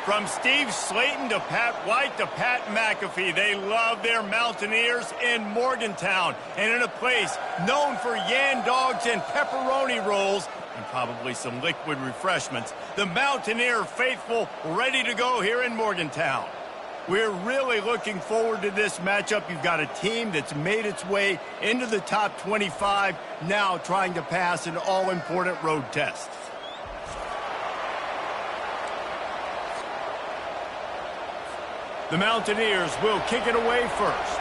From Steve Slayton to Pat White to Pat McAfee, they love their Mountaineers in Morgantown. And in a place known for yan dogs and pepperoni rolls, and probably some liquid refreshments, the Mountaineer faithful ready to go here in Morgantown. We're really looking forward to this matchup. You've got a team that's made its way into the top 25, now trying to pass an all-important road test. The Mountaineers will kick it away first.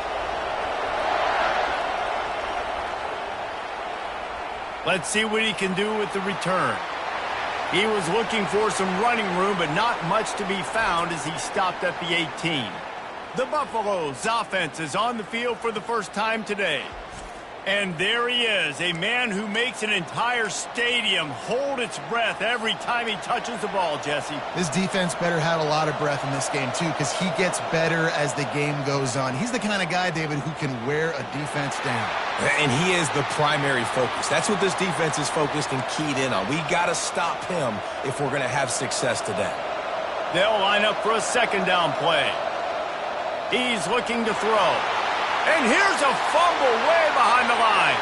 Let's see what he can do with the return. He was looking for some running room, but not much to be found as he stopped at the 18. The Buffaloes' offense is on the field for the first time today. And there he is, a man who makes an entire stadium hold its breath every time he touches the ball, Jesse. This defense better have a lot of breath in this game, too, because he gets better as the game goes on. He's the kind of guy, David, who can wear a defense down. And he is the primary focus. That's what this defense is focused and keyed in on. We got to stop him if we're going to have success today. They'll line up for a second down play. He's looking to throw. And here's a fumble way behind the line.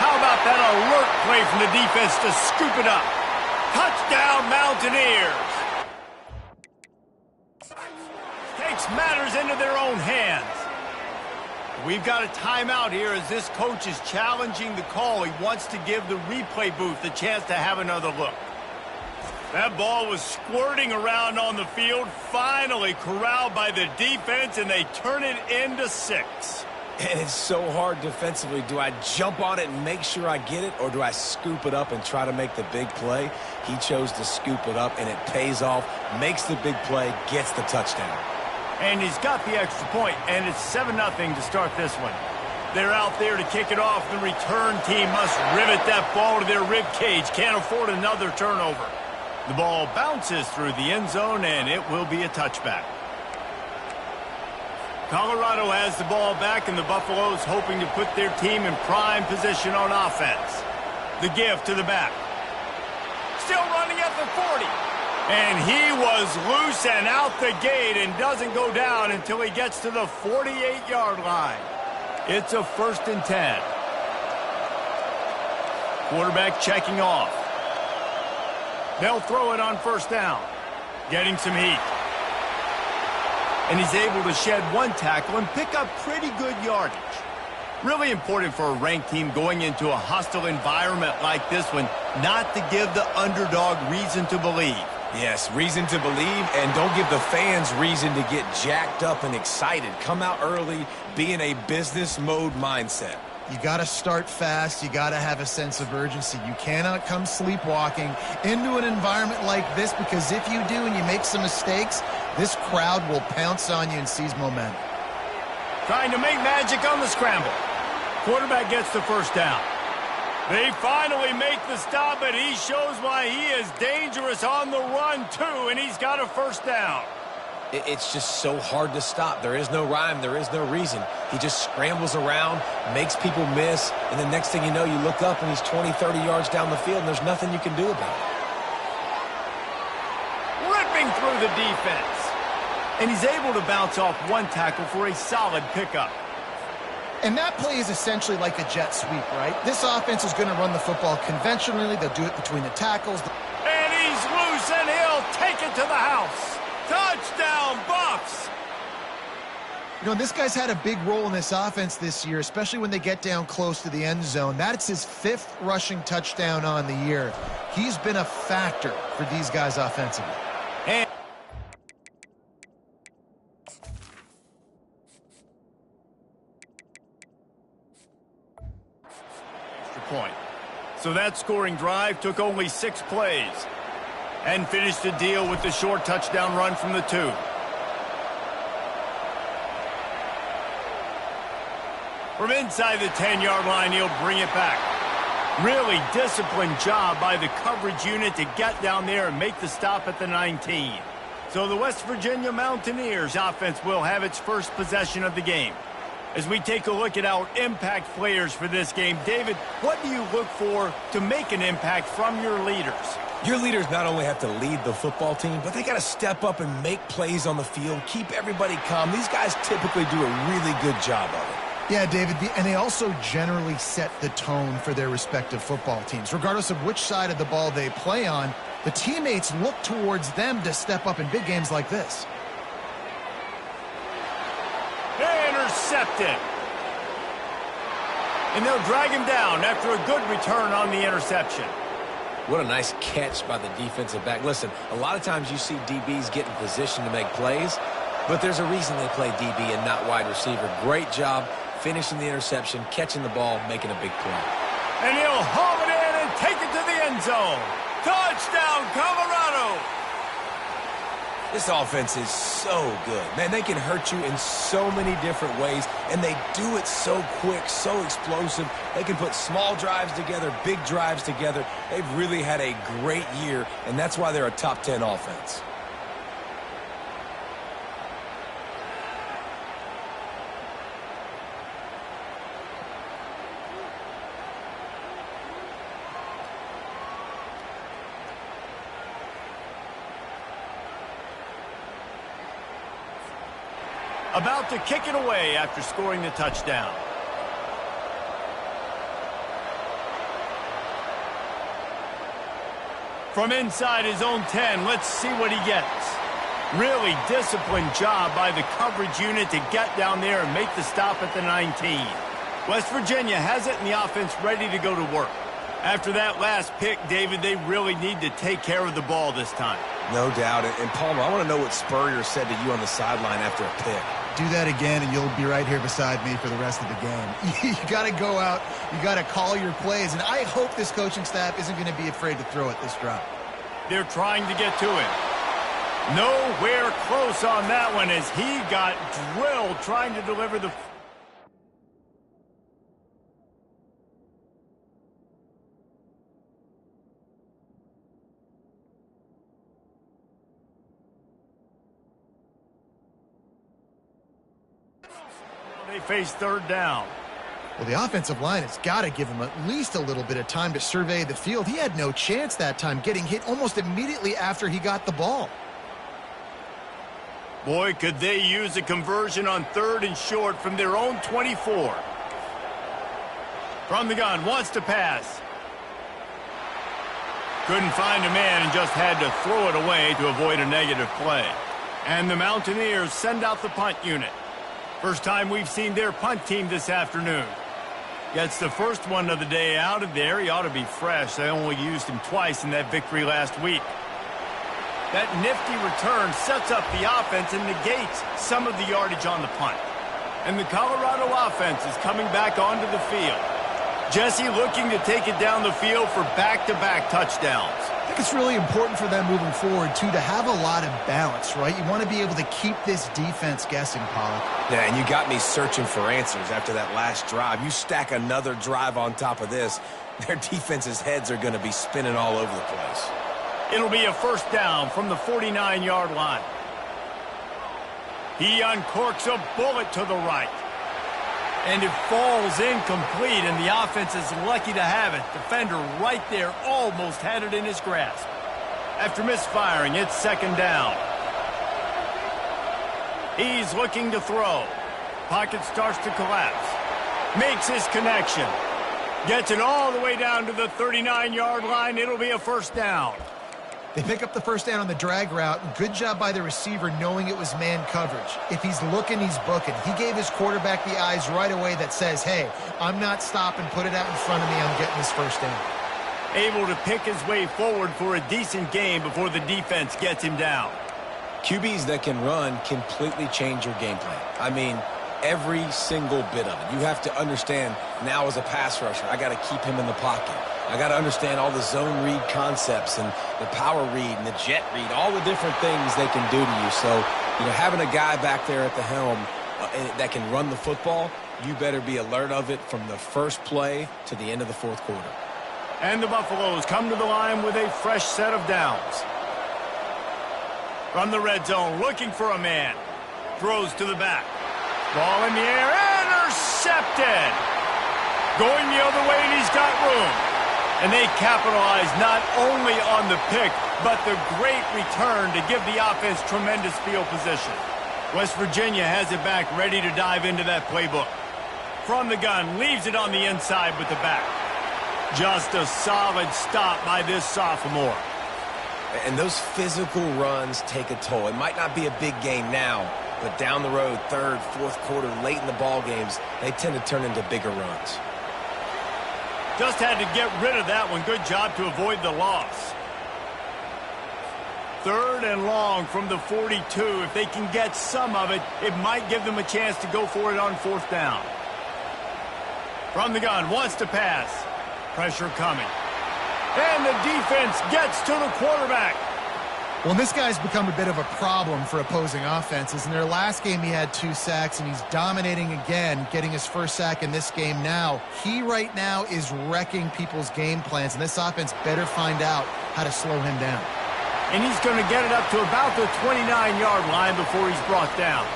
How about that alert play from the defense to scoop it up? Touchdown, Mountaineers. Takes matters into their own hands. We've got a timeout here as this coach is challenging the call. He wants to give the replay booth a chance to have another look. That ball was squirting around on the field, finally corralled by the defense, and they turn it into 6. And it's so hard defensively. Do I jump on it and make sure I get it, or do I scoop it up and try to make the big play? He chose to scoop it up, and it pays off, makes the big play, gets the touchdown. And he's got the extra point, and it's 7-0 to start this one. They're out there to kick it off. The return team must rivet that ball to their rib cage. Can't afford another turnover. The ball bounces through the end zone, and it will be a touchback. Colorado has the ball back, and the Buffaloes hoping to put their team in prime position on offense. The give to the back. Still running at the 40. And he was loose and out the gate and doesn't go down until he gets to the 48-yard line. It's a 1st and 10. Quarterback checking off. They'll throw it on 1st down. Getting some heat. And he's able to shed one tackle and pick up pretty good yardage. Really important for a ranked team going into a hostile environment like this one, not to give the underdog reason to believe. Yes, reason to believe, and don't give the fans reason to get jacked up and excited. Come out early, be in a business mode mindset. You got to start fast. You got to have a sense of urgency. You cannot come sleepwalking into an environment like this, because if you do and you make some mistakes, this crowd will pounce on you and seize momentum. Trying to make magic on the scramble. Quarterback gets the 1st down. They finally make the stop, and he shows why he is dangerous on the run, too, and he's got a 1st down. It's just so hard to stop. There is no rhyme. There is no reason. He just scrambles around, makes people miss, and the next thing you know, you look up and he's 20, 30 yards down the field, and there's nothing you can do about it. Ripping through the defense. And he's able to bounce off one tackle for a solid pickup. And that play is essentially like a jet sweep, right? This offense is going to run the football conventionally. They'll do it between the tackles. And he's loose, and he'll take it to the house. Touchdown, Buffs! You know, this guy's had a big role in this offense this year, especially when they get down close to the end zone. That's his 5th rushing touchdown on the year. He's been a factor for these guys offensively. And extra point. So that scoring drive took only 6 plays. And finished the deal with the short touchdown run from the 2. From inside the 10-yard line, he'll bring it back. Really disciplined job by the coverage unit to get down there and make the stop at the 19. So the West Virginia Mountaineers offense will have its first possession of the game. As we take a look at our impact players for this game, David, what do you look for to make an impact from your leaders? Your leaders not only have to lead the football team, but they got to step up and make plays on the field, keep everybody calm. These guys typically do a really good job of it. Yeah, David, and they also generally set the tone for their respective football teams. Regardless of which side of the ball they play on, the teammates look towards them to step up in big games like this. Intercepted. And they'll drag him down after a good return on the interception. What a nice catch by the defensive back. Listen, a lot of times you see DBs get in position to make plays, but there's a reason they play DB and not wide receiver. Great job finishing the interception, catching the ball, making a big play. And he'll haul it in and take it to the end zone. Touchdown, Colorado! This offense is so good. Man, they can hurt you in so many different ways, and they do it so quick, so explosive. They can put small drives together, big drives together. They've really had a great year, and that's why they're a top 10 offense. About to kick it away after scoring the touchdown. From inside his own 10, let's see what he gets. Really disciplined job by the coverage unit to get down there and make the stop at the 19. West Virginia has it and the offense ready to go to work. After that last pick, David, they really need to take care of the ball this time. No doubt. And Palmer, I want to know what Spurrier said to you on the sideline after a pick. Do that again, and you'll be right here beside me for the rest of the game. You got to go out. You got to call your plays, and I hope this coaching staff isn't going to be afraid to throw it this drive. They're trying to get to it. Nowhere close on that one as he got drilled trying to deliver the... They face third down. Well, the offensive line has got to give him at least a little bit of time to survey the field. He had no chance that time, getting hit almost immediately after he got the ball. Boy, could they use a conversion on third and short from their own 24. From the gun, wants to pass. Couldn't find a man and just had to throw it away to avoid a negative play. And the Mountaineers send out the punt unit. First time we've seen their punt team this afternoon. Gets the first one of the day out of there. He ought to be fresh. They only used him twice in that victory last week. That nifty return sets up the offense and negates some of the yardage on the punt. And the Colorado offense is coming back onto the field. Jesse looking to take it down the field for back-to-back touchdowns. I think it's really important for them moving forward, too, to have a lot of balance, right? You want to be able to keep this defense guessing, Pollock. Yeah, and you got me searching for answers after that last drive. You stack another drive on top of this, their defense's heads are going to be spinning all over the place. It'll be a first down from the 49-yard line. He uncorks a bullet to the right. And it falls incomplete, and the offense is lucky to have it. Defender right there almost had it in his grasp. After misfiring, it's second down. He's looking to throw. Pocket starts to collapse. Makes his connection. Gets it all the way down to the 39-yard line. It'll be a first down. They pick up the first down on the drag route. Good job by the receiver knowing it was man coverage. If he's looking, he's booking. He gave his quarterback the eyes right away that says, hey, I'm not stopping. Put it out in front of me. I'm getting this first down. Able to pick his way forward for a decent game before the defense gets him down. QBs that can run completely change your game plan. I mean, every single bit of it. You have to understand now as a pass rusher, I got to keep him in the pocket. I got to understand all the zone read concepts and the power read and the jet read, all the different things they can do to you. So, having a guy back there at the helm that can run the football, you better be alert of it from the first play to the end of the fourth quarter. And the Buffaloes come to the line with a fresh set of downs. From the red zone, looking for a man. Throws to the back. Ball in the air, intercepted! Going the other way, and he's got room. And they capitalize not only on the pick, but the great return to give the offense tremendous field position. West Virginia has it back, ready to dive into that playbook. From the gun, leaves it on the inside with the back. Just a solid stop by this sophomore. And those physical runs take a toll. It might not be a big game now, but down the road, third, fourth quarter, late in the ball games, they tend to turn into bigger runs. Just had to get rid of that one. Good job to avoid the loss. Third and long from the 42. If they can get some of it, it might give them a chance to go for it on fourth down. From the gun, wants to pass. Pressure coming. And the defense gets to the quarterback. Well, this guy's become a bit of a problem for opposing offenses. In their last game, he had 2 sacks, and he's dominating again, getting his first sack in this game now. He right now is wrecking people's game plans, and this offense better find out how to slow him down. And he's going to get it up to about the 29-yard line before he's brought down.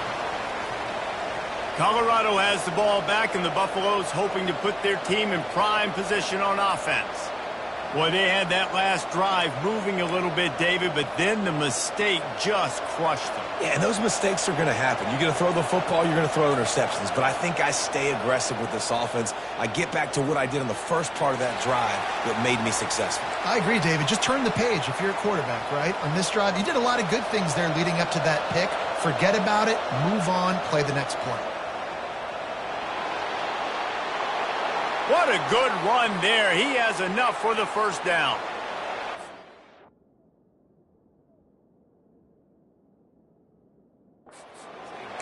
Colorado has the ball back, and the Buffaloes hoping to put their team in prime position on offense. Boy, they had that last drive moving a little bit, David, but then the mistake just crushed them. Yeah, and those mistakes are going to happen. You're going to throw the football, you're going to throw interceptions. But I think I stay aggressive with this offense. I get back to what I did in the first part of that drive that made me successful. I agree, David. Just turn the page if you're a quarterback, right? On this drive, you did a lot of good things there leading up to that pick. Forget about it, move on, play the next play. What a good run there. He has enough for the first down.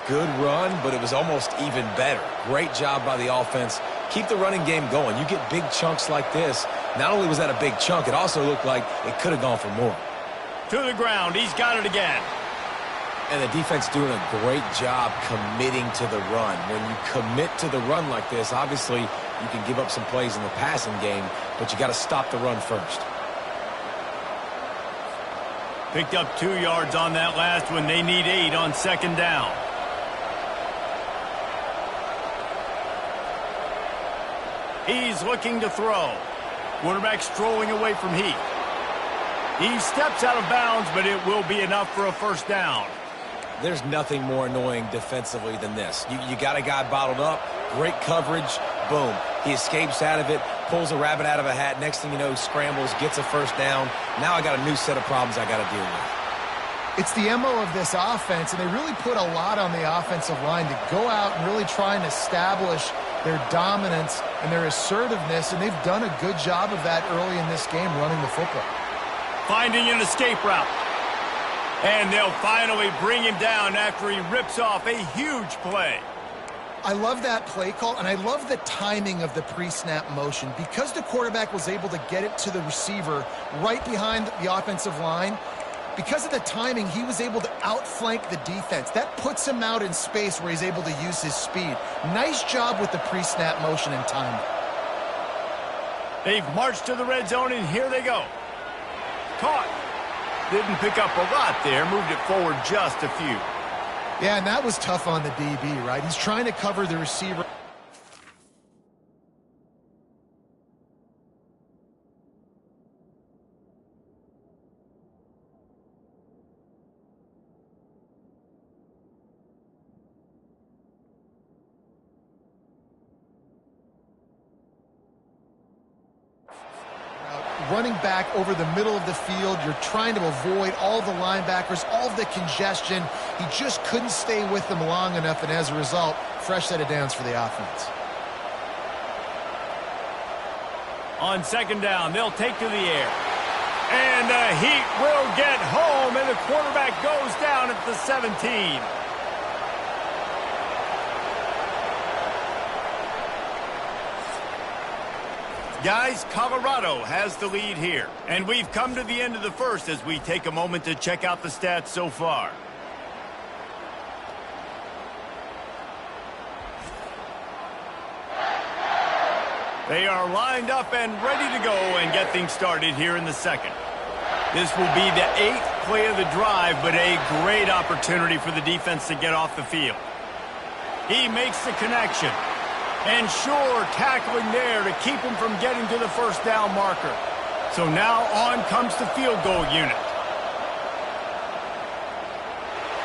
Good run, but it was almost even better. Great job by the offense. Keep the running game going. You get big chunks like this. Not only was that a big chunk, it also looked like it could have gone for more. To the ground. He's got it again. And the defense doing a great job committing to the run. When you commit to the run like this, obviously you can give up some plays in the passing game, but you got to stop the run first. Picked up 2 yards on that last one. They need 8 on second down. He's looking to throw. Quarterback strolling away from Heath. He steps out of bounds, but it will be enough for a first down. There's nothing more annoying defensively than this. You got a guy bottled up, great coverage, boom. He escapes out of it, pulls a rabbit out of a hat. Next thing you know, scrambles, gets a first down. Now I got a new set of problems I got to deal with. It's the MO of this offense, and they really put a lot on the offensive line to go out and really try and establish their dominance and their assertiveness, and they've done a good job of that early in this game running the football. Finding an escape route. And they'll finally bring him down after he rips off a huge play. I love that play call, and I love the timing of the pre-snap motion. Because the quarterback was able to get it to the receiver right behind the offensive line, because of the timing, he was able to outflank the defense. That puts him out in space where he's able to use his speed. Nice job with the pre-snap motion and timing. They've marched to the red zone, and here they go. Caught. Didn't pick up a lot there. Moved it forward just a few. Yeah, and that was tough on the DB, right? He's trying to cover the receiver. Running back over the middle of the field. You're trying to avoid all the linebackers, all of the congestion. He just couldn't stay with them long enough, and as a result, fresh set of downs for the offense. On second down, they'll take to the air. And the Heat will get home, and the quarterback goes down at the 17. Guys, Colorado has the lead here. And we've come to the end of the first as we take a moment to check out the stats so far. They are lined up and ready to go and get things started here in the second. This will be the 8th play of the drive, but a great opportunity for the defense to get off the field. He makes the connection. And sure, tackling there to keep him from getting to the first down marker. So now on comes the field goal unit.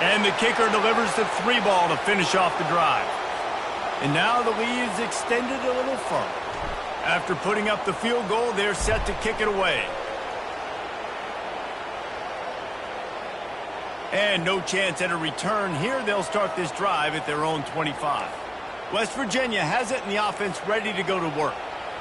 And the kicker delivers the 3-ball to finish off the drive. And now the lead is extended a little further. After putting up the field goal, they're set to kick it away. And no chance at a return here. They'll start this drive at their own 25. West Virginia has it in the offense ready to go to work.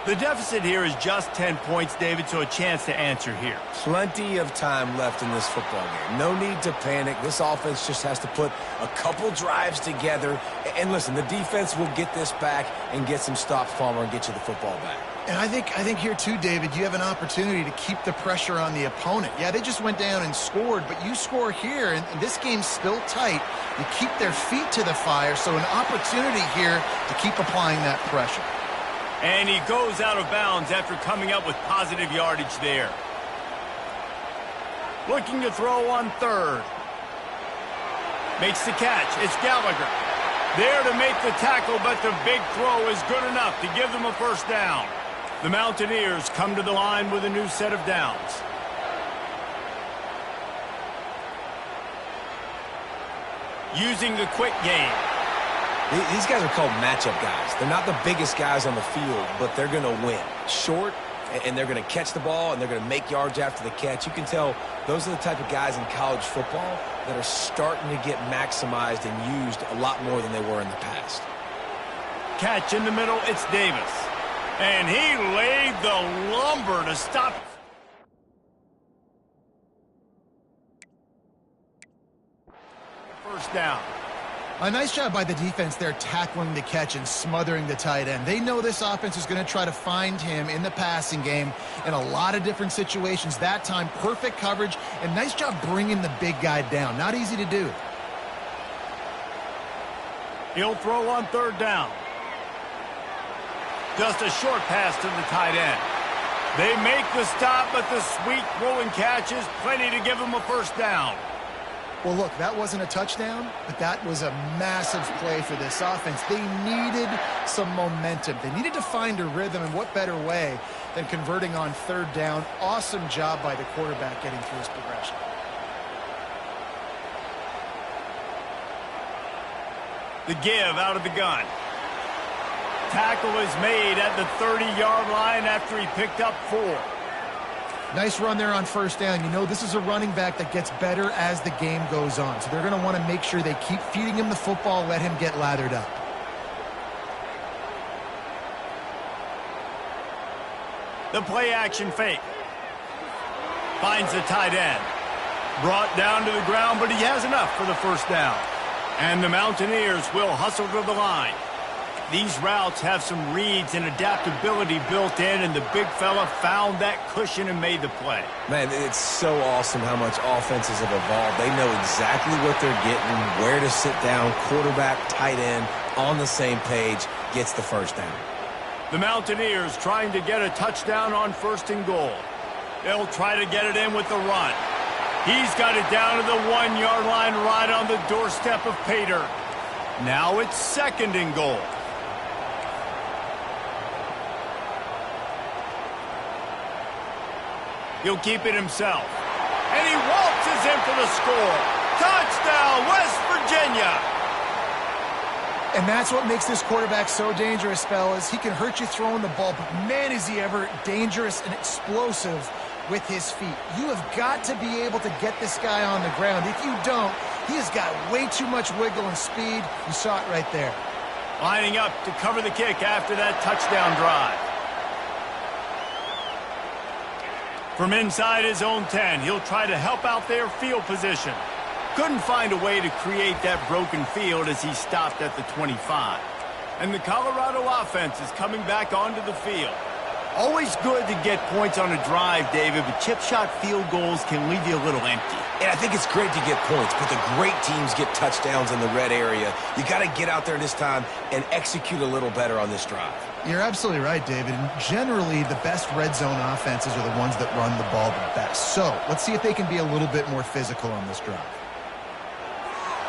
The deficit here is just 10 points, David, so a chance to answer here. Plenty of time left in this football game. No need to panic. This offense just has to put a couple drives together. And listen, the defense will get this back and get some stops, Palmer, and get you the football back. And I think here too, David, you have an opportunity to keep the pressure on the opponent. Yeah, they just went down and scored, but you score here, and this game's still tight. You keep their feet to the fire, so an opportunity here to keep applying that pressure. And he goes out of bounds after coming up with positive yardage there. Looking to throw on third. Makes the catch. It's Gallagher. There to make the tackle, but the big throw is good enough to give them a first down. The Mountaineers come to the line with a new set of downs. Using the quick game. These guys are called matchup guys. They're not the biggest guys on the field, but they're going to win. Short, and they're going to catch the ball, and they're going to make yards after the catch. You can tell those are the type of guys in college football that are starting to get maximized and used a lot more than they were in the past. Catch in the middle, it's Davis. And he laid the lumber to stop. First down. A nice job by the defense there tackling the catch and smothering the tight end. They know this offense is going to try to find him in the passing game in a lot of different situations. That time, perfect coverage, and nice job bringing the big guy down. Not easy to do. He'll throw on third down. Just a short pass to the tight end. They make the stop, but the sweet throwing catch is plenty to give him a first down. Well, look, that wasn't a touchdown, but that was a massive play for this offense. They needed some momentum. They needed to find a rhythm, and what better way than converting on third down. Awesome job by the quarterback getting through his progression. The give out of the gun. Tackle is made at the 30-yard line after he picked up 4. Nice run there on first down. You know, this is a running back that gets better as the game goes on. So they're going to want to make sure they keep feeding him the football, let him get lathered up. The play action fake. Finds the tight end. Brought down to the ground, but he has enough for the first down. And the Mountaineers will hustle to the line. These routes have some reads and adaptability built in, and the big fella found that cushion and made the play. Man, it's so awesome how much offenses have evolved. They know exactly what they're getting, where to sit down, quarterback, tight end, on the same page, gets the first down. The Mountaineers trying to get a touchdown on first and goal. They'll try to get it in with the run. He's got it down to the 1-yard line right on the doorstep of Pater. Now it's second and goal. He'll keep it himself. And he waltzes in for the score. Touchdown, West Virginia. And that's what makes this quarterback so dangerous, fellas. He can hurt you throwing the ball, but man, is he ever dangerous and explosive with his feet. You have got to be able to get this guy on the ground. If you don't, he has got way too much wiggle and speed. You saw it right there. Lining up to cover the kick after that touchdown drive. From inside his own 10, he'll try to help out their field position. Couldn't find a way to create that broken field as he stopped at the 25. And the Colorado offense is coming back onto the field. Always good to get points on a drive, David, but chip shot field goals can leave you a little empty. And I think it's great to get points, but the great teams get touchdowns in the red area. You got to get out there this time and execute a little better on this drive. You're absolutely right, David. And generally, the best red zone offenses are the ones that run the ball the best. So let's see if they can be a little bit more physical on this drive.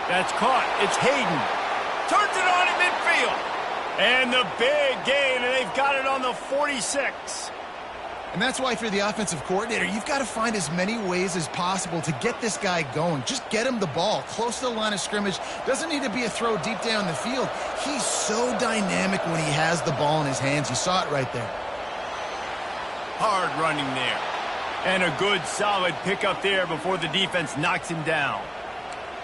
That's caught. It's Hayden. Turns it on in midfield. And the big gain, and they've got it on the 46. And that's why if you're the offensive coordinator, you've got to find as many ways as possible to get this guy going. Just get him the ball close to the line of scrimmage. Doesn't need to be a throw deep down the field. He's so dynamic when he has the ball in his hands. You saw it right there. Hard running there. And a good, solid pickup there before the defense knocks him down.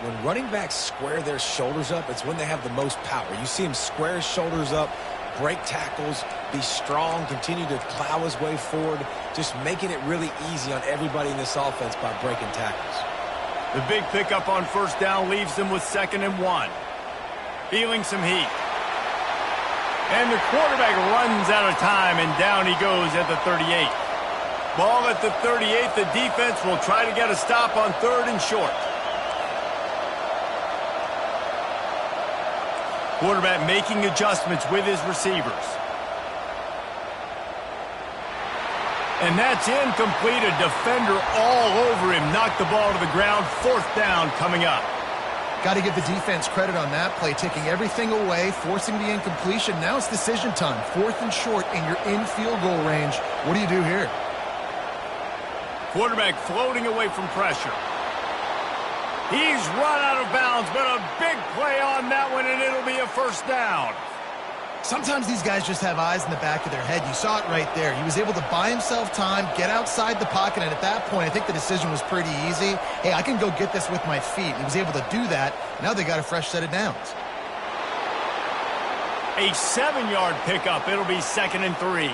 When running backs square their shoulders up, it's when they have the most power. You see him square his shoulders up, break tackles, be strong, continue to plow his way forward, just making it really easy on everybody in this offense by breaking tackles. The big pickup on first down leaves them with 2nd and 1. Feeling some heat. And the quarterback runs out of time, and down he goes at the 38. Ball at the 38. The defense will try to get a stop on 3rd and short. Quarterback making adjustments with his receivers. And that's incomplete. A defender all over him. Knocked the ball to the ground. 4th down coming up. Got to give the defense credit on that play, taking everything away, forcing the incompletion. Now it's decision time. 4th and short, and you're in field goal range. What do you do here? Quarterback floating away from pressure. He's run out of bounds, but a big play on that one, and it'll be a 1st down. Sometimes these guys just have eyes in the back of their head. You saw it right there. He was able to buy himself time, get outside the pocket, and at that point, I think the decision was pretty easy. Hey, I can go get this with my feet. He was able to do that. Now they got a fresh set of downs. A 7-yard pickup. It'll be 2nd and 3.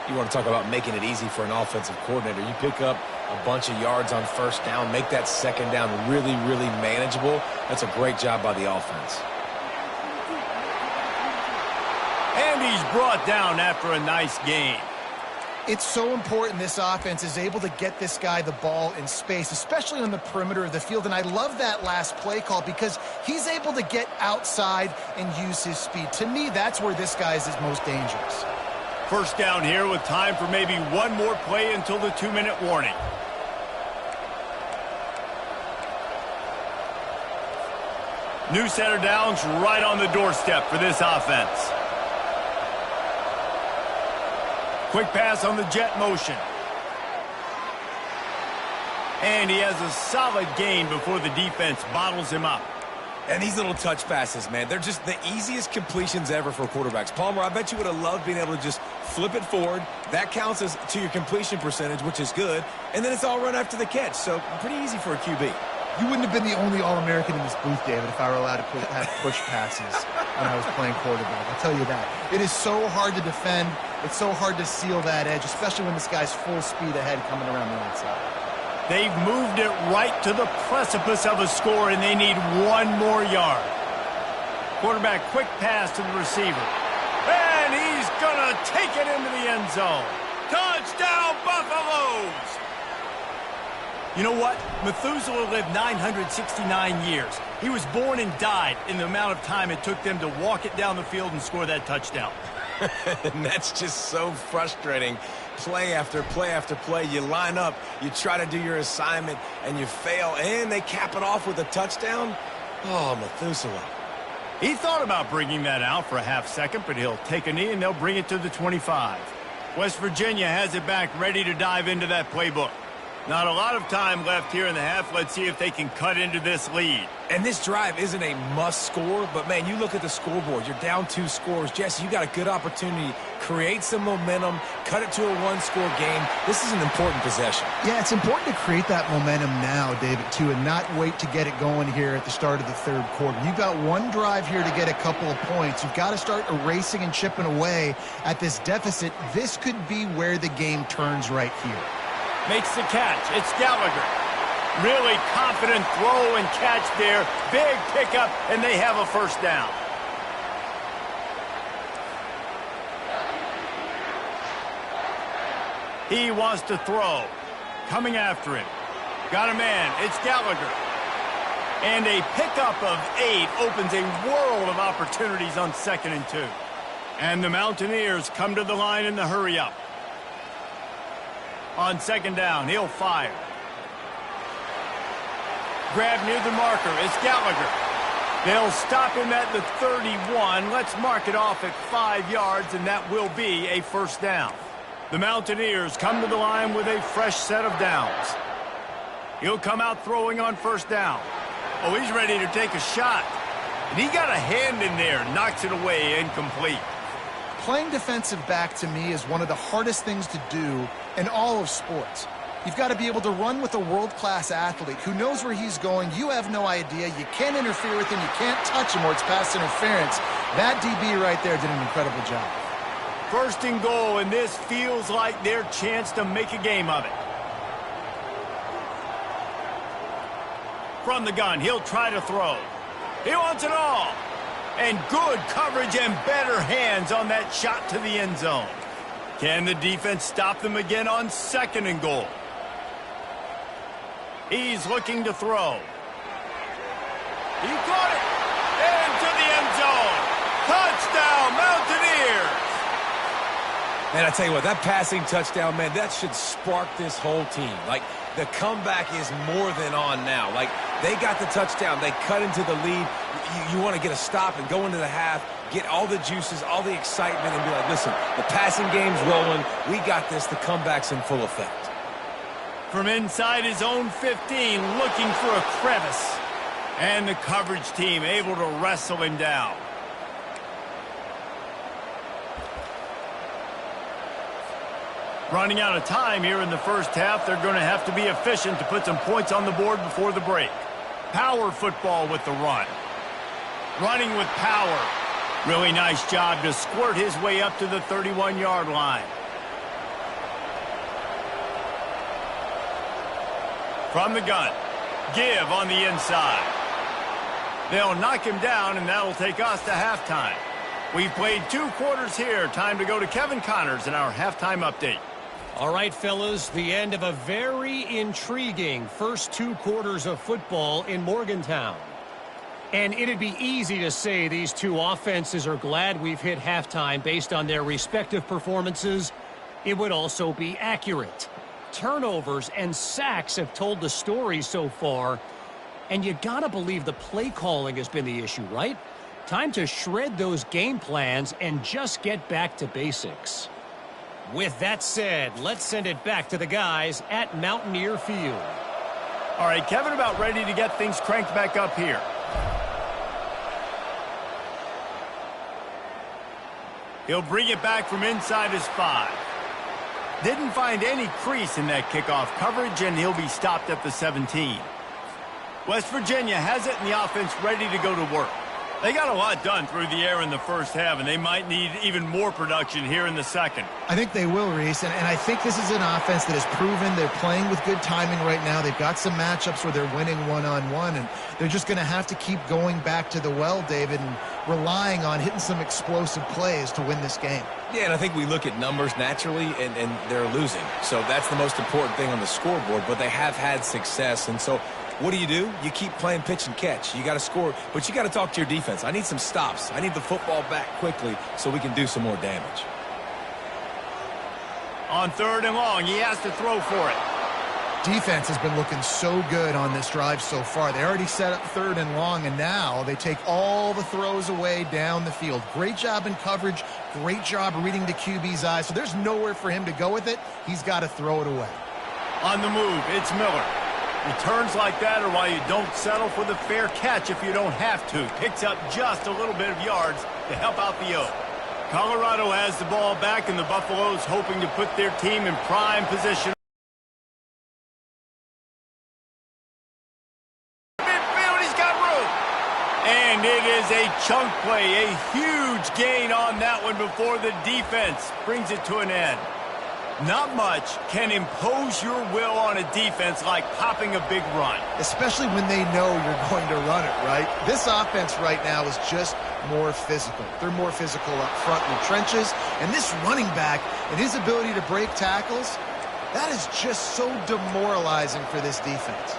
You want to talk about making it easy for an offensive coordinator. You pick up a bunch of yards on first down, make that 2nd down really, really manageable. That's a great job by the offense. And he's brought down after a nice gain. It's so important this offense is able to get this guy the ball in space, especially on the perimeter of the field. And I love that last play call because he's able to get outside and use his speed. To me, that's where this guy is most dangerous. 1st down here with time for maybe one more play until the 2-minute warning. New set of downs right on the doorstep for this offense. Quick pass on the jet motion. And he has a solid gain before the defense bottles him up. And these little touch passes, man, they're just the easiest completions ever for quarterbacks. Palmer, I bet you would have loved being able to just flip it forward. That counts as to your completion percentage, which is good. And then it's all run after the catch. So pretty easy for a QB. You wouldn't have been the only All-American in this booth, David, if I were allowed to have push passes when I was playing quarterback. I'll tell you that. It is so hard to defend. It's so hard to seal that edge, especially when this guy's full speed ahead coming around the outside. They've moved it right to the precipice of a score, and they need one more yard. Quarterback quick pass to the receiver. And he's going to take it into the end zone. Touchdown, Buffaloes! You know what? Methuselah lived 969 years. He was born and died in the amount of time it took them to walk it down the field and score that touchdown. And that's just so frustrating. Play after play after play. You line up, you try to do your assignment, and you fail, and they cap it off with a touchdown? Oh, Methuselah. He thought about bringing that out for a half second, but he'll take a knee, and they'll bring it to the 25. West Virginia has it back, ready to dive into that playbook. Not a lot of time left here in the half. Let's see if they can cut into this lead. And this drive isn't a must score, but, man, you look at the scoreboard. You're down 2 scores. Jesse, you got a good opportunity. Create some momentum. Cut it to a 1-score game. This is an important possession. Yeah, it's important to create that momentum now, David, too, and not wait to get it going here at the start of the 3rd quarter. You've got one drive here to get a couple of points. You've got to start erasing and chipping away at this deficit. This could be where the game turns right here. Makes the catch. It's Gallagher. Really confident throw and catch there. Big pickup, and they have a 1st down. He wants to throw. Coming after him. Got a man. It's Gallagher. And a pickup of 8 opens a world of opportunities on 2nd and 2. And the Mountaineers come to the line in the hurry-up. On 2nd down, he'll fire. Grab near the marker. It's Gallagher. They'll stop him at the 31. Let's mark it off at 5 yards, and that will be a first down. The Mountaineers come to the line with a fresh set of downs. He'll come out throwing on first down. Oh, he's ready to take a shot. And he got a hand in there, knocks it away, incomplete. Playing defensive back, to me, is one of the hardest things to do in all of sports. You've got to be able to run with a world-class athlete who knows where he's going. You have no idea. You can't interfere with him. You can't touch him or it's pass interference. That DB right there did an incredible job. First and goal, and this feels like their chance to make a game of it. From the gun, he'll try to throw. He wants it all. And good coverage and better hands on that shot to the end zone. Can the defense stop them again on second and goal? He's looking to throw. He caught it. Into the end zone. Touchdown, Mountaineers. Man, I tell you what, that passing touchdown, man, that should spark this whole team. Like, the comeback is more than on now. Like, they got the touchdown. They cut into the lead. You want to get a stop and go into the half, get all the juices, all the excitement, and be like, listen, the passing game's rolling. We got this. The comeback's in full effect. From inside his own 15, looking for a crevice. And the coverage team able to wrestle him down. Running out of time here in the first half. They're going to have to be efficient to put some points on the board before the break. Power football with the run. Running with power. Really nice job to squirt his way up to the 31-yard line. From the gun. Give on the inside. They'll knock him down, and that'll take us to halftime. We've played 2 quarters here. Time to go to Kevin Connors in our halftime update. All right, fellas, the end of a very intriguing first 2 quarters of football in Morgantown. And it'd be easy to say these two offenses are glad we've hit halftime based on their respective performances. It would also be accurate. Turnovers and sacks have told the story so far. And you gotta believe the play calling has been the issue, right? Time to shred those game plans and just get back to basics. With that said, let's send it back to the guys at Mountaineer Field. All right, Kevin, about ready to get things cranked back up here. He'll bring it back from inside his 5. Didn't find any crease in that kickoff coverage, and he'll be stopped at the 17. West Virginia has it, and the offense ready to go to work. They got a lot done through the air in the first half, and they might need even more production here in the second. I think they will, Reese, and I think this is an offense that has proven they're playing with good timing right now. They've got some matchups where they're winning one-on-one, and they're just going to have to keep going back to the well, David, and relying on hitting some explosive plays to win this game. Yeah, and I think we look at numbers naturally, and they're losing. So that's the most important thing on the scoreboard, but they have had success, and so what do? You keep playing pitch and catch. You got to score, but you got to talk to your defense. I need some stops. I need the football back quickly so we can do some more damage. On 3rd and long, he has to throw for it. Defense has been looking so good on this drive so far. They already set up 3rd and long, and now they take all the throws away down the field. Great job in coverage. Great job reading the QB's eyes. So there's nowhere for him to go with it. He's got to throw it away. On the move, it's Miller. Returns like that are why you don't settle for the fair catch if you don't have to. Picks up just a little bit of yards to help out the O. Colorado has the ball back, and the Buffaloes hoping to put their team in prime position. Midfield, he's got room. And it is a chunk play, a huge gain on that one before the defense brings it to an end. Not much can impose your will on a defense like popping a big run. Especially when they know you're going to run it, right? This offense right now is just more physical. They're more physical up front in the trenches. And this running back and his ability to break tackles, that is just so demoralizing for this defense.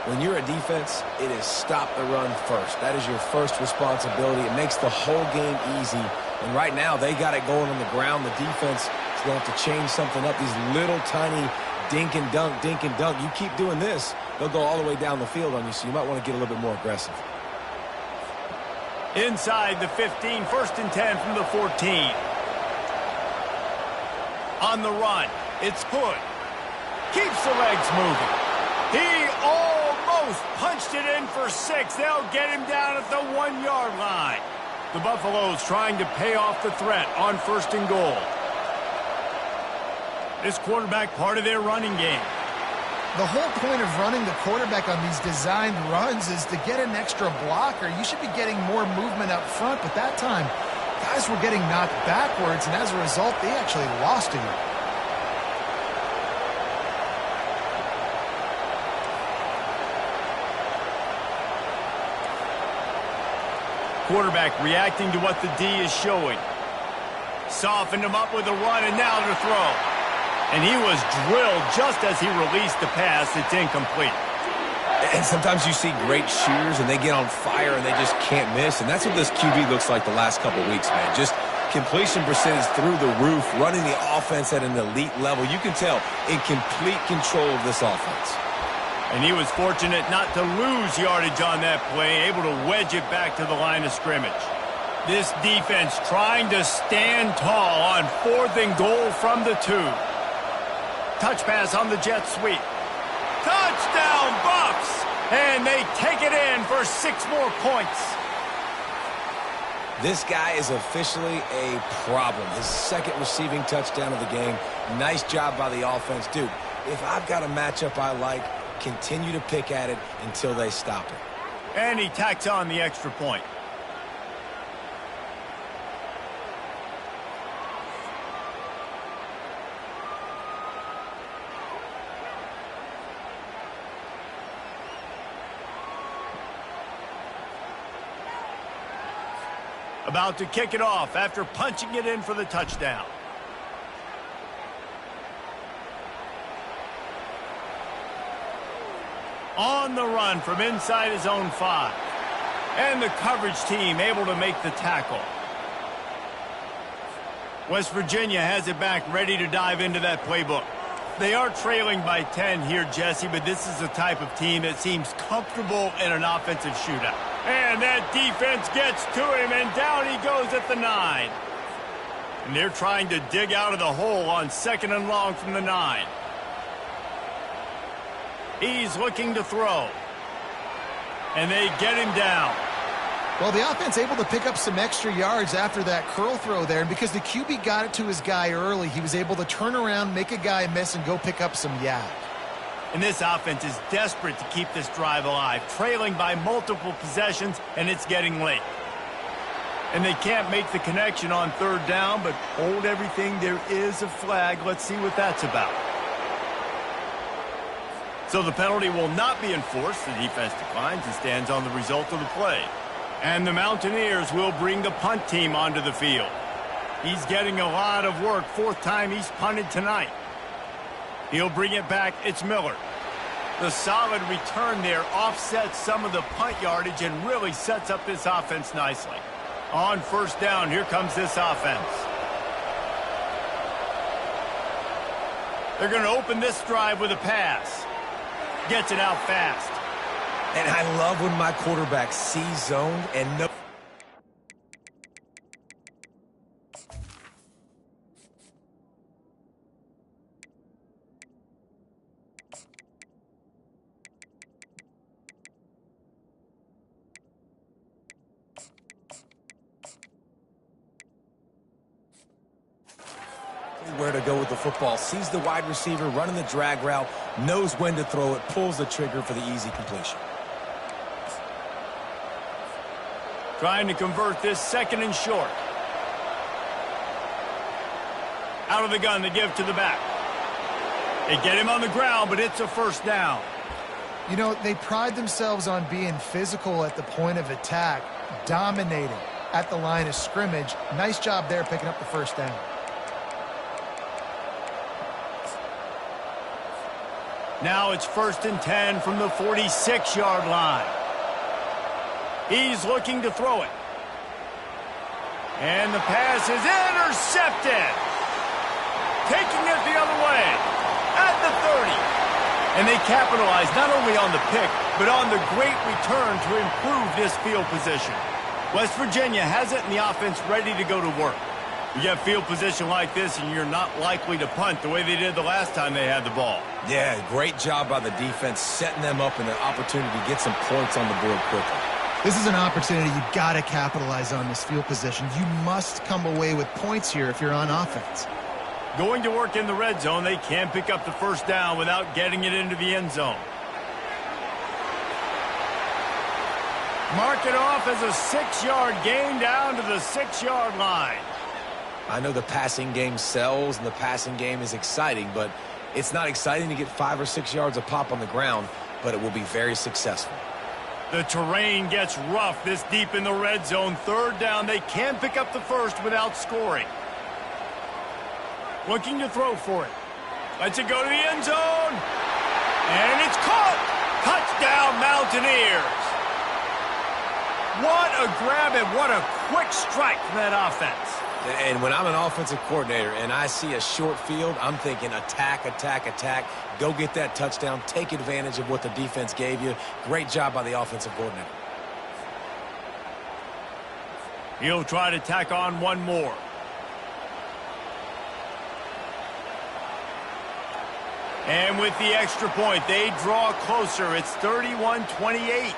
When you're a defense, it is stop the run first. That is your first responsibility. It makes the whole game easy. And right now, they got it going on the ground. The defense is going to have to change something up. These little tiny dink and dunk, dink and dunk. You keep doing this, they'll go all the way down the field on you, so you might want to get a little bit more aggressive. Inside the 15, 1st and 10 from the 14. On the run, it's Hood. Keeps the legs moving. He almost punched it in for 6. They'll get him down at the 1-yard line. The Buffaloes trying to pay off the threat on 1st and goal. This quarterback part of their running game. The whole point of running the quarterback on these designed runs is to get an extra blocker. You should be getting more movement up front, but that time, guys were getting knocked backwards, and as a result, they actually lost a yard. Quarterback reacting to what the D is showing. Softened him up with a run, and now to throw. And he was drilled just as he released the pass. It's incomplete. And sometimes you see great shooters, and they get on fire, and they just can't miss. And that's what this QB looks like the last couple weeks, man. Just completion percentage through the roof, running the offense at an elite level. You can tell in complete control of this offense. And he was fortunate not to lose yardage on that play, able to wedge it back to the line of scrimmage. This defense trying to stand tall on 4th and goal from the 2. Touch pass on the jet sweep. Touchdown, Buffs! And they take it in for 6 more points. This guy is officially a problem. His 2nd receiving touchdown of the game. Nice job by the offense. Dude, if I've got a matchup I like, continue to pick at it until they stop it. And he tacks on the extra point. About to kick it off after punching it in for the touchdown. On the run from inside his own 5. And the coverage team able to make the tackle. West Virginia has it back, ready to dive into that playbook. They are trailing by 10 here, Jesse, but this is the type of team that seems comfortable in an offensive shootout. And that defense gets to him, and down he goes at the 9. And they're trying to dig out of the hole on 2nd and long from the 9. He's looking to throw. And they get him down. Well, the offense able to pick up some extra yards after that curl throw there. And because the QB got it to his guy early, he was able to turn around, make a guy miss, and go pick up some yak. And this offense is desperate to keep this drive alive, trailing by multiple possessions, and it's getting late. And they can't make the connection on 3rd down, but hold everything. There is a flag. Let's see what that's about. So the penalty will not be enforced. The defense declines and stands on the result of the play. And the Mountaineers will bring the punt team onto the field. He's getting a lot of work. 4th time he's punted tonight. He'll bring it back. It's Miller. The solid return there offsets some of the punt yardage and really sets up this offense nicely. On 1st down, here comes this offense. They're going to open this drive with a pass. Gets it out fast. And I love when my quarterback sees zoned and knows. Where to go with the football, sees the wide receiver running the drag route, knows when to throw it, pulls the trigger for the easy completion. Trying to convert this 2nd and short. Out of the gun, they give to the back. They get him on the ground, but it's a 1st down. You know, they pride themselves on being physical at the point of attack, dominating at the line of scrimmage. Nice job there picking up the 1st down. Now it's 1st and 10 from the 46-yard line. He's looking to throw it. And the pass is intercepted. Taking it the other way at the 30. And they capitalize not only on the pick, but on the great return to improve this field position. West Virginia has it and the offense ready to go to work. You get field position like this and you're not likely to punt the way they did the last time they had the ball. Yeah, great job by the defense, setting them up in an opportunity to get some points on the board quickly. This is an opportunity you've got to capitalize on this field position. You must come away with points here if you're on offense. Going to work in the red zone, they can't pick up the first down without getting it into the end zone. Mark it off as a 6-yard gain down to the 6-yard line. I know the passing game sells and the passing game is exciting, but it's not exciting to get 5 or 6 yards of pop on the ground, but it will be very successful. The terrain gets rough this deep in the red zone. Third down, they can't pick up the first without scoring. Looking to throw for it. Lets it go to the end zone. And it's caught. Touchdown, Mountaineers. What a grab and what a quick strike from that offense. And when I'm an offensive coordinator and I see a short field, I'm thinking attack, attack, attack. Go get that touchdown. Take advantage of what the defense gave you. Great job by the offensive coordinator. He'll try to tack on one more. And with the extra point, they draw closer. It's 31-28.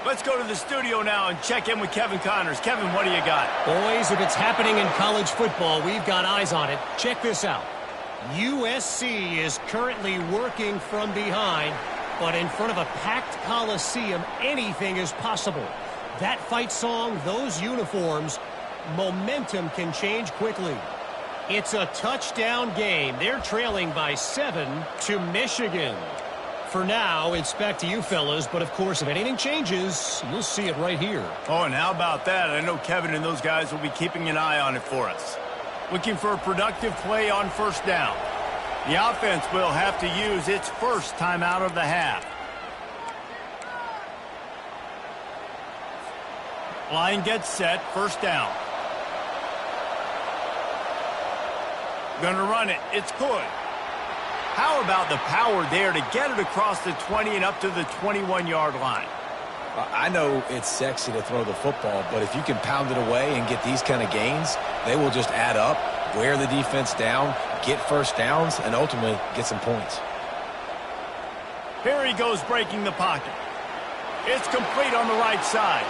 Let's go to the studio now and check in with Kevin Connors. Kevin, what do you got? Boys, if it's happening in college football, we've got eyes on it. Check this out. USC is currently working from behind, but in front of a packed Coliseum, anything is possible. That fight song, those uniforms, momentum can change quickly. It's a touchdown game. They're trailing by 7 to Michigan. For now, it's back to you fellas, but of course, if anything changes, you'll see it right here. Oh, and how about that? I know Kevin and those guys will be keeping an eye on it for us. Looking for a productive play on first down. The offense will have to use its first timeout of the half. Line gets set, first down. Gonna run it, it's good. How about the power there to get it across the 20 and up to the 21-yard line? I know it's sexy to throw the football, but if you can pound it away and get these kind of gains, they will just add up, wear the defense down, get first downs, and ultimately get some points. Here he goes breaking the pocket. It's complete on the right side.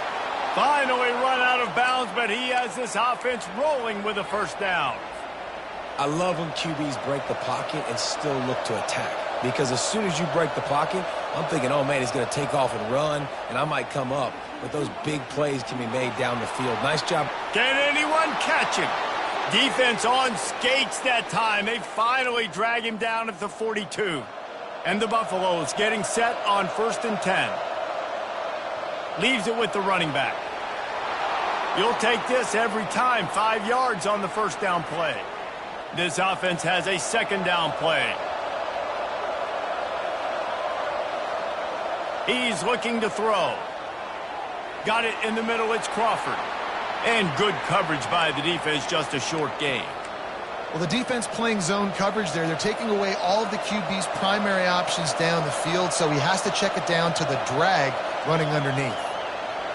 Finally run out of bounds, but he has this offense rolling with a first down. I love when QBs break the pocket and still look to attack. Because as soon as you break the pocket, I'm thinking, oh, man, he's going to take off and run, and I might come up. But those big plays can be made down the field. Nice job. Can anyone catch him? Defense on skates that time. They finally drag him down at the 42. And the Buffaloes getting set on 1st and 10. Leaves it with the running back. You'll take this every time. 5 yards on the first down play. This offense has a second down play. He's looking to throw. Got it in the middle, it's Crawford. And good coverage by the defense, just a short gain. Well, the defense playing zone coverage there. They're taking away all of the QB's primary options down the field, so he has to check it down to the drag running underneath.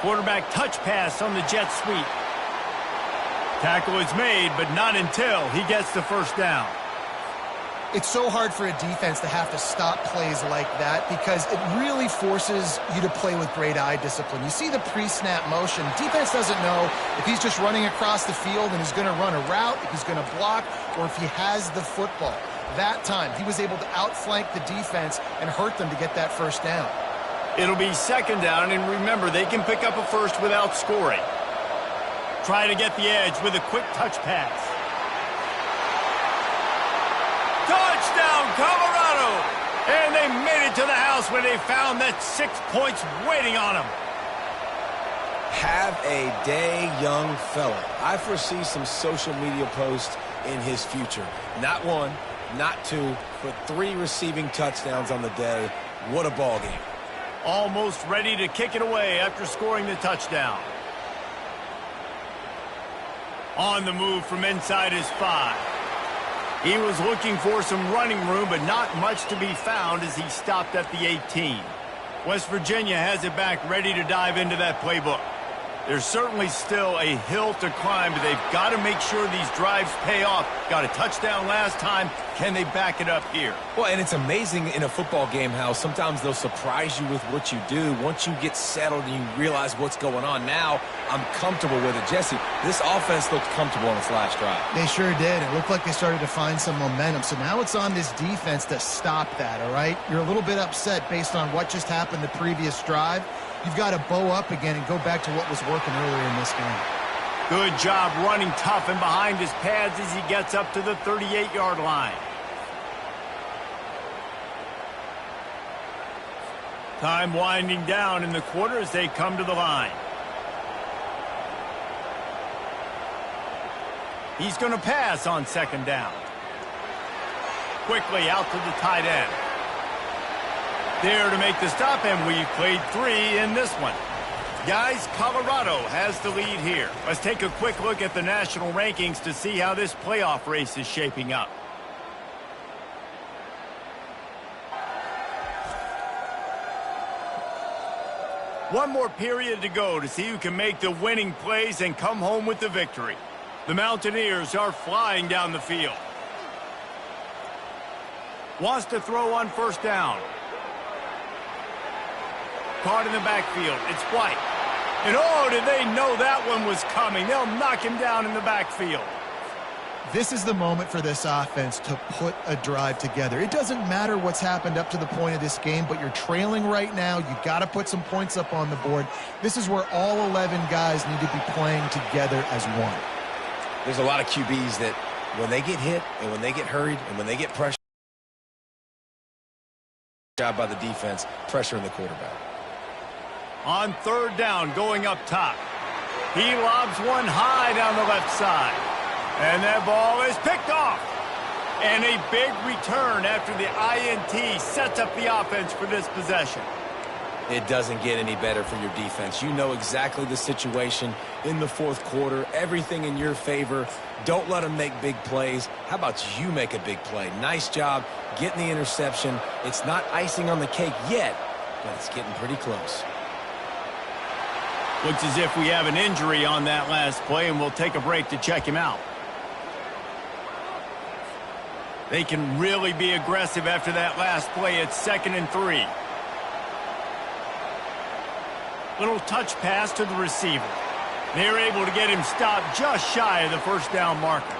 Quarterback touch pass on the jet sweep. Tackle is made, but not until he gets the first down. It's so hard for a defense to have to stop plays like that because it really forces you to play with great eye discipline. You see the pre-snap motion. Defense doesn't know if he's just running across the field and he's going to run a route, if he's going to block, or if he has the football. That time, he was able to outflank the defense and hurt them to get that first down. It'll be second down, and remember, they can pick up a first without scoring. Try to get the edge with a quick touch pass. Touchdown, Colorado! And they made it to the house where they found that 6 points waiting on them. Have a day, young fella. I foresee some social media posts in his future. Not one, not two, but 3 receiving touchdowns on the day. What a ball game. Almost ready to kick it away after scoring the touchdown. On the move from inside his 5. He was looking for some running room, but not much to be found as he stopped at the 18. West Virginia has it back, ready to dive into that playbook. There's certainly still a hill to climb, but they've got to make sure these drives pay off. Got a touchdown last time. Can they back it up here? Well, and it's amazing in a football game how sometimes they'll surprise you with what you do. Once you get settled and you realize what's going on, now I'm comfortable with it. Jesse, this offense looked comfortable on its last drive. They sure did. It looked like they started to find some momentum. So now it's on this defense to stop that, all right? You're a little bit upset based on what just happened the previous drive. You've got to bow up again and go back to what was working earlier in this game. Good job running tough and behind his pads as he gets up to the 38-yard line. Time winding down in the quarter as they come to the line. He's going to pass on second down. Quickly out to the tight end. There to make the stop, and we've played 3 in this one. Guys, Colorado has the lead here. Let's take a quick look at the national rankings to see how this playoff race is shaping up. One more period to go to see who can make the winning plays and come home with the victory. The Mountaineers are flying down the field. Wants to throw on first down. Caught in the backfield. It's White. And oh, did they know that one was coming? They'll knock him down in the backfield. This is the moment for this offense to put a drive together. It doesn't matter what's happened up to the point of this game, but you're trailing right now. You got to put some points up on the board. This is where all 11 guys need to be playing together as one. There's a lot of QBs that when they get hit and when they get hurried and when they get pressure, job by the defense, pressure in the quarterback. On third down, going up top. He lobs one high down the left side. And that ball is picked off. And a big return after the INT sets up the offense for this possession. It doesn't get any better for your defense. You know exactly the situation in the fourth quarter. Everything in your favor. Don't let them make big plays. How about you make a big play? Nice job getting the interception. It's not icing on the cake yet, but it's getting pretty close. Looks as if we have an injury on that last play, and we'll take a break to check him out. They can really be aggressive after that last play. It's 2nd and 3. Little touch pass to the receiver. They're able to get him stopped just shy of the first down marker.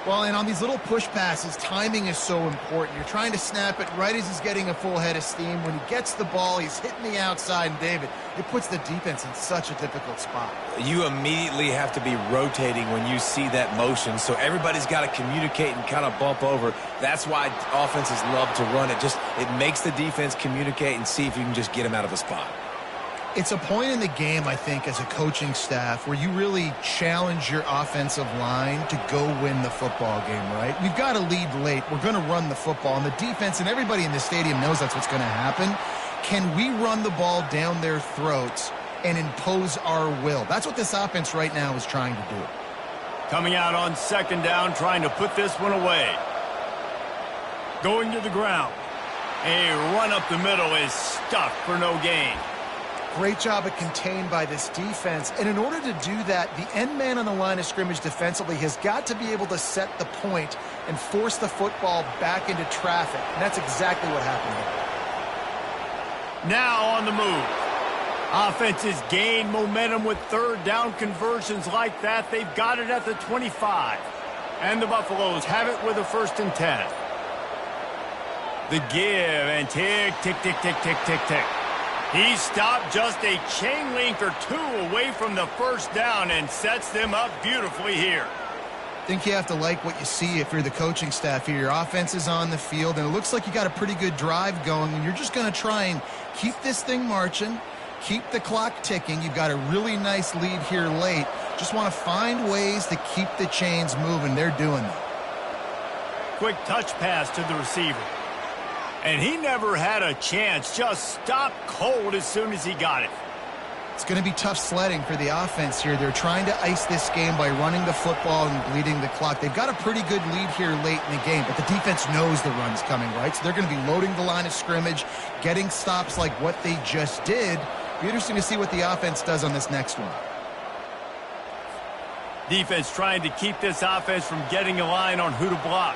Well, and on these little push passes, timing is so important. You're trying to snap it right as he's getting a full head of steam. When he gets the ball, he's hitting the outside, and David, it puts the defense in such a difficult spot. You immediately have to be rotating when you see that motion, so everybody's got to communicate and kind of bump over. That's why offenses love to run it. It makes the defense communicate and see if you can just get him out of a spot. It's a point in the game, I think, as a coaching staff where you really challenge your offensive line to go win the football game, right? We've got to lead late. We're going to run the football. And the defense and everybody in the stadium knows that's what's going to happen. Can we run the ball down their throats and impose our will? That's what this offense right now is trying to do. Coming out on second down, trying to put this one away. Going to the ground. A run up the middle is stuffed for no gain. Great job of contained by this defense. And in order to do that, the end man on the line of scrimmage defensively has got to be able to set the point and force the football back into traffic. And that's exactly what happened there. Now on the move. Offenses gain momentum with third down conversions like that. They've got it at the 25. And the Buffaloes have it with a 1st and 10. The give and tick, tick, tick, tick, tick, tick, tick. He stopped just a chain link or 2 away from the first down and sets them up beautifully here. I think you have to like what you see if you're the coaching staff here. Your offense is on the field, and it looks like you got a pretty good drive going, and you're just going to try and keep this thing marching, keep the clock ticking. You've got a really nice lead here late. Just want to find ways to keep the chains moving. They're doing that. Quick touch pass to the receiver. And he never had a chance, just stopped cold as soon as he got it. It's going to be tough sledding for the offense here. They're trying to ice this game by running the football and bleeding the clock. They've got a pretty good lead here late in the game, but the defense knows the run's coming, right? So they're going to be loading the line of scrimmage, getting stops like what they just did. Be interesting to see what the offense does on this next one. Defense trying to keep this offense from getting a line on who to block.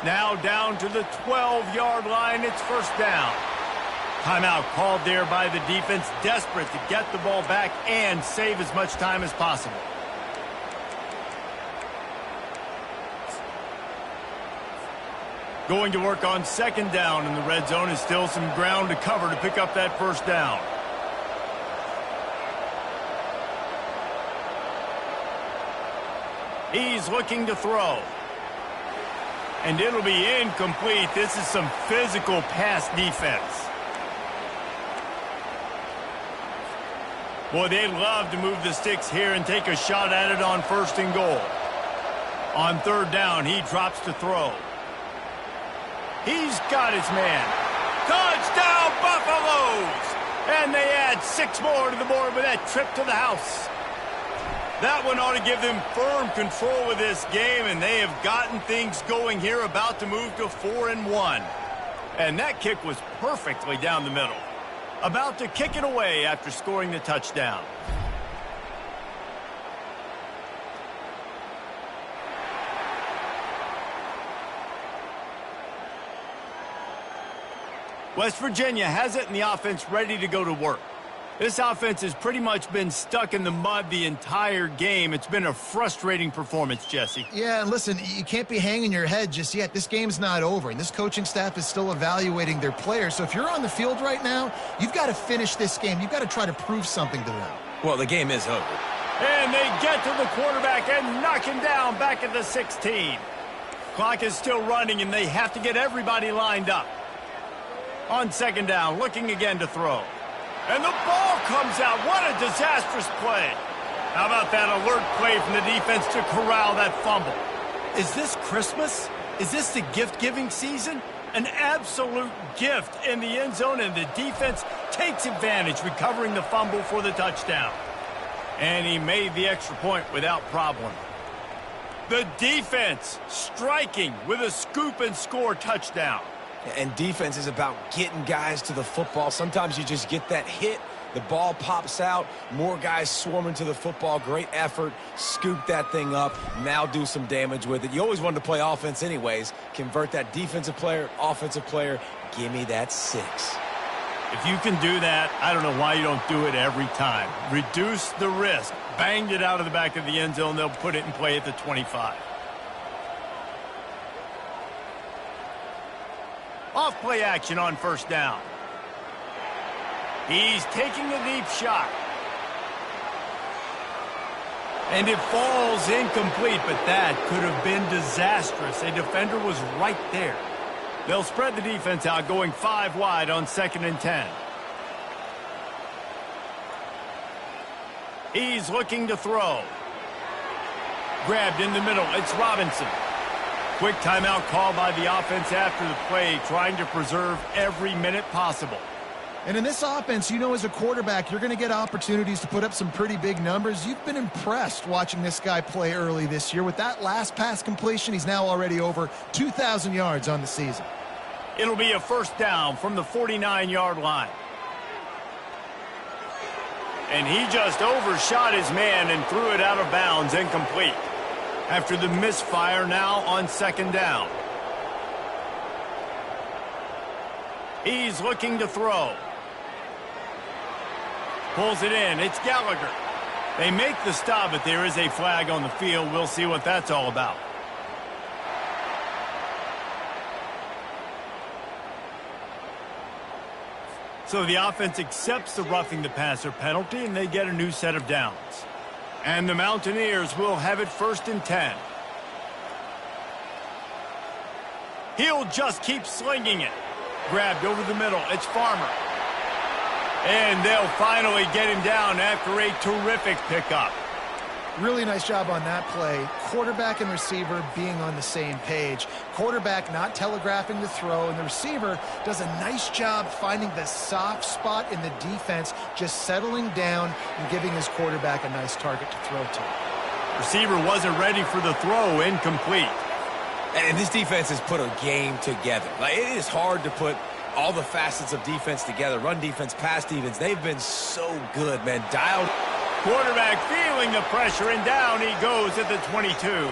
Now down to the 12-yard line. It's first down. Timeout called there by the defense, desperate to get the ball back and save as much time as possible. Going to work on second down in the red zone, is still some ground to cover to pick up that first down. He's looking to throw. And it'll be incomplete. This is some physical pass defense. Boy, they'd love to move the sticks here and take a shot at it on first and goal. On third down, he drops to throw. He's got his man. Touchdown, Buffaloes! And they add 6 more to the board with that trip to the house. That one ought to give them firm control of this game, and they have gotten things going here, about to move to 4-1. And that kick was perfectly down the middle. About to kick it away after scoring the touchdown. West Virginia has it, and the offense ready to go to work. This offense has pretty much been stuck in the mud the entire game. It's been a frustrating performance, Jesse. Yeah, and listen, you can't be hanging your head just yet. This game's not over, and this coaching staff is still evaluating their players. So if you're on the field right now, you've got to finish this game. You've got to try to prove something to them. Well, the game is over. And they get to the quarterback and knock him down back at the 16. Clock is still running, and they have to get everybody lined up. On second down, looking again to throw. And the ball comes out. What a disastrous play. How about that alert play from the defense to corral that fumble? Is this Christmas? Is this the gift-giving season? An absolute gift in the end zone, and the defense takes advantage, recovering the fumble for the touchdown. And he made the extra point without problem. The defense striking with a scoop-and-score touchdown. And defense is about getting guys to the football. Sometimes you just get that hit, the ball pops out, more guys swarming to the football. Great effort, scoop that thing up, now do some damage with it. You always wanted to play offense anyways. Convert that defensive player, offensive player, give me that 6. If you can do that, I don't know why you don't do it every time. Reduce the risk. Banged it out of the back of the end zone. They'll put it in play at the 25. Off play action on first down. He's taking a deep shot. And it falls incomplete, but that could have been disastrous. A defender was right there. They'll spread the defense out, going 5 wide on 2nd and 10. He's looking to throw. Grabbed in the middle. It's Robinson. Quick timeout called by the offense after the play, trying to preserve every minute possible. And in this offense, you know, as a quarterback, you're going to get opportunities to put up some pretty big numbers. You've been impressed watching this guy play early this year. With that last pass completion, he's now already over 2,000 yards on the season. It'll be a first down from the 49-yard line. And he just overshot his man and threw it out of bounds, incomplete. After the misfire, now on second down. He's looking to throw. Pulls it in. It's Gallagher. They make the stop, but there is a flag on the field. We'll see what that's all about. So the offense accepts the roughing the passer penalty, and they get a new set of downs. And the Mountaineers will have it 1st and 10. He'll just keep slinging it. Grabbed over the middle. It's Farmer. And they'll finally get him down after a terrific pickup. Really nice job on that play. Quarterback and receiver being on the same page. Quarterback not telegraphing the throw, and the receiver does a nice job finding the soft spot in the defense, just settling down and giving his quarterback a nice target to throw to. Receiver wasn't ready for the throw, incomplete. And this defense has put a game together. Like, it is hard to put all the facets of defense together. Run defense, pass defense. They've been so good, man. Dialed. Quarterback feeling the pressure, and down he goes at the 22.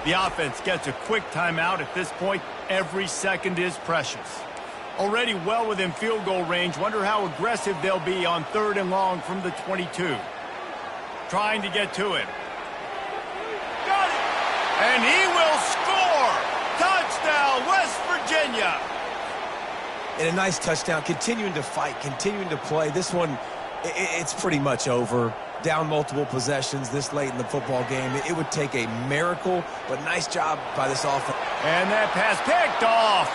The offense gets a quick timeout at this point. Every second is precious. Already well within field goal range. Wonder how aggressive they'll be on 3rd and long from the 22. Trying to get to him. Got it! And he will score! Touchdown, West Virginia! And a nice touchdown, continuing to fight, continuing to play. This one, it's pretty much over. Down multiple possessions this late in the football game. It would take a miracle, but nice job by this offense. And that pass picked off.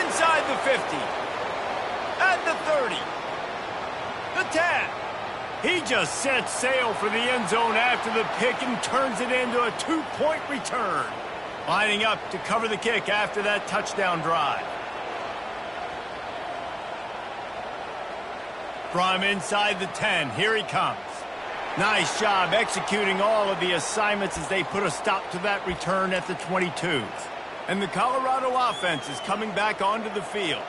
Inside the 50. At the 30. The 10. He just sets sail for the end zone after the pick and turns it into a 2-point return. Lining up to cover the kick after that touchdown drive. From inside the 10, here he comes. Nice job executing all of the assignments as they put a stop to that return at the 22. And the Colorado offense is coming back onto the field.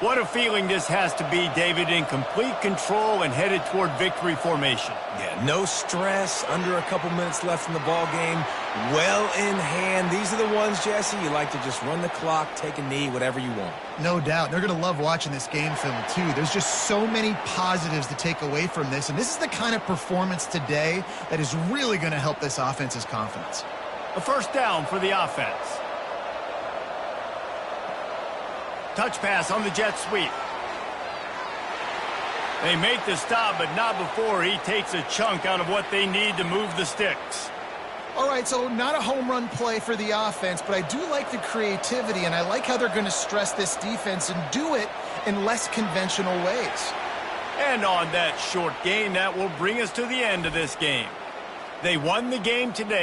What a feeling this has to be, David, in complete control and headed toward victory formation. Yeah, no stress, under a couple minutes left in the ball game, well in hand. These are the ones, Jesse, you like to just run the clock, take a knee, whatever you want. No doubt. They're going to love watching this game film, too. There's just so many positives to take away from this, and this is the kind of performance today that is really going to help this offense's confidence. A first down for the offense. Touch pass on the jet sweep. They make the stop, but not before he takes a chunk out of what they need to move the sticks. All right, so not a home run play for the offense, but I do like the creativity, and I like how they're going to stress this defense and do it in less conventional ways. And on that short gain, that will bring us to the end of this game. They won the game today.